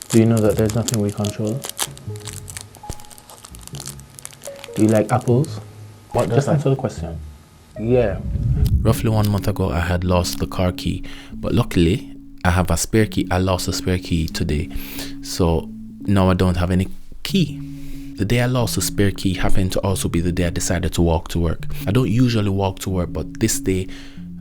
Do you know that there's nothing we control? Do you like apples? What? Just answer the question. Yeah. Roughly 1 month ago, I had lost the car key, but luckily, I have a spare key. I lost a spare key today, so now I don't have any key. The day I lost the spare key happened to also be the day I decided to walk to work. I don't usually walk to work, but this day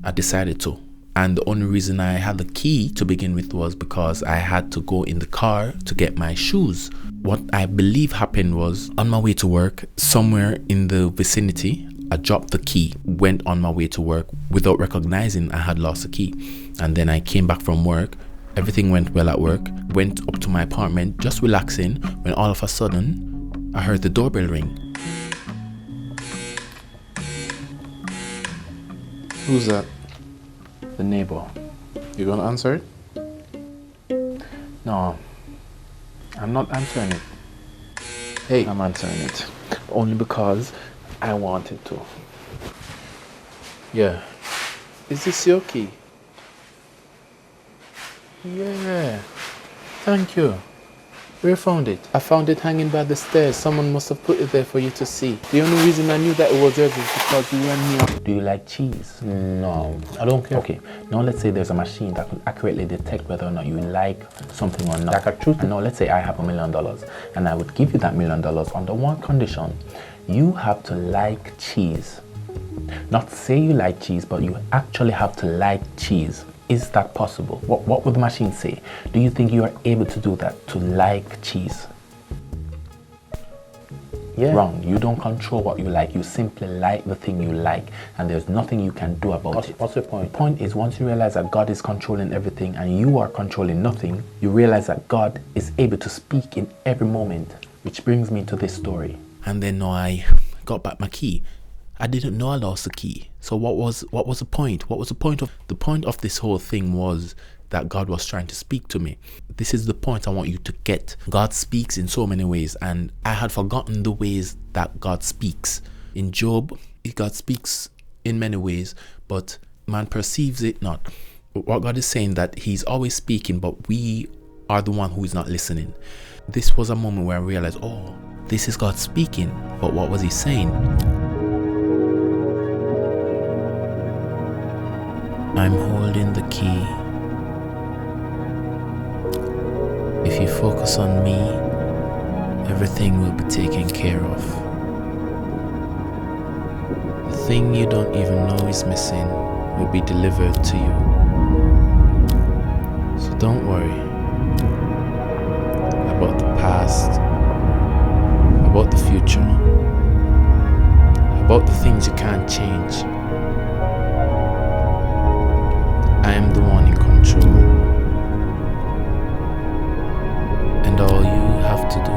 I decided to. And the only reason I had the key to begin with was because I had to go in the car to get my shoes. What I believe happened was, on my way to work, somewhere in the vicinity, I dropped the key, went on my way to work without recognizing I had lost the key. And then I came back from work. Everything went well at work. Went up to my apartment, just relaxing, when all of a sudden, I heard the doorbell ring. Who's that? The neighbor. You gonna answer it? No, I'm not answering it. Hey. I'm answering it only because I wanted to. Yeah. Is this your key? Yeah. Thank you. Where found it? I found it hanging by the stairs. Someone must have put it there for you to see. The only reason I knew that it was yours is because you rang me up. Do you like cheese? No, I don't care. Okay, now let's say there's a machine that can accurately detect whether or not you like something or not. Like a truth. And now let's say I have $1 million and I would give you that $1 million under one condition. You have to like cheese. Not say you like cheese, but you actually have to like cheese. Is that possible? What would the machine say? Do you think you are able to do that, to like cheese? Yeah. Wrong. You don't control what you like. You simply like the thing you like, and there's nothing you can do about it. What's your point? The point is, once you realize that God is controlling everything and you are controlling nothing, you realize that God is able to speak in every moment. Which brings me to this story. And then I got back my key. I didn't know I lost the key. So what was the point? What was the point of this whole thing was that God was trying to speak to me. This is the point I want you to get. God speaks in so many ways, and I had forgotten the ways that God speaks. In Job, God speaks in many ways, but man perceives it not. What God is saying that he's always speaking, but we are the one who is not listening. This was a moment where I realized, oh, this is God speaking, but what was he saying? I'm holding the key. If you focus on me, everything will be taken care of. The thing you don't even know is missing will be delivered to you. So don't worry about the past, about the future, about the things you can't change. I am the one in control, and all you have to do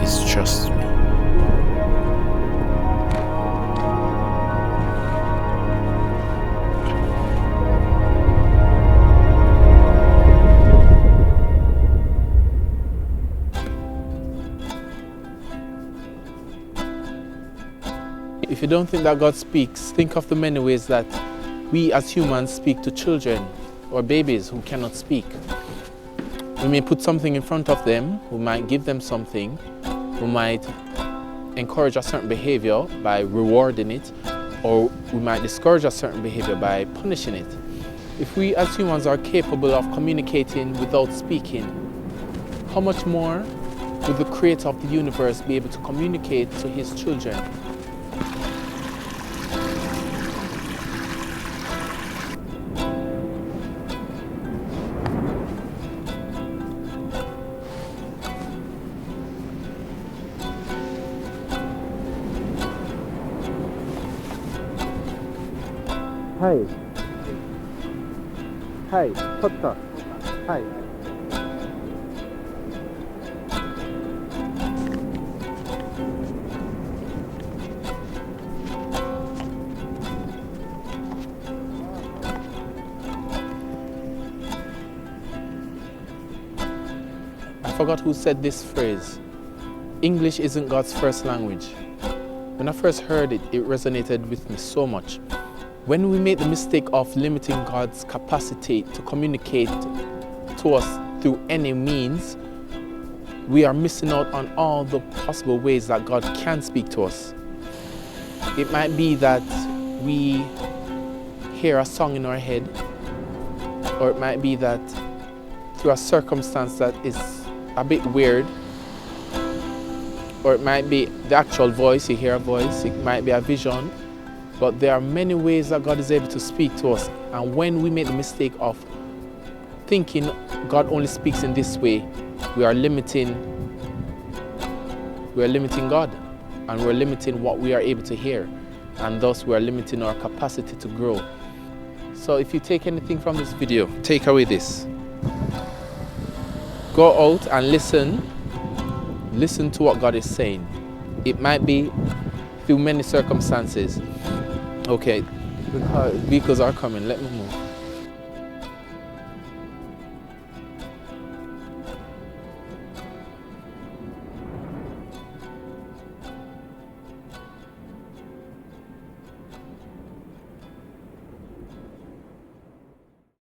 is trust me. If you don't think that God speaks, think of the many ways that we as humans speak to children or babies who cannot speak. We may put something in front of them, we might give them something, we might encourage a certain behavior by rewarding it, or we might discourage a certain behavior by punishing it. If we as humans are capable of communicating without speaking, how much more would the Creator of the universe be able to communicate to His children? Hi. Hi. Totta. Hi. I forgot who said this phrase. English isn't God's first language. When I first heard it, it resonated with me so much. When we make the mistake of limiting God's capacity to communicate to us through any means, we are missing out on all the possible ways that God can speak to us. It might be that we hear a song in our head, or it might be that through a circumstance that is a bit weird, or it might be the actual voice, you hear a voice, it might be a vision. But there are many ways that God is able to speak to us. And when we make the mistake of thinking God only speaks in this way, we are limiting God, and we're limiting what we are able to hear. And thus we are limiting our capacity to grow. So if you take anything from this video, take away this. Go out and listen to what God is saying. It might be through many circumstances. Okay, the vehicles are coming, let me move.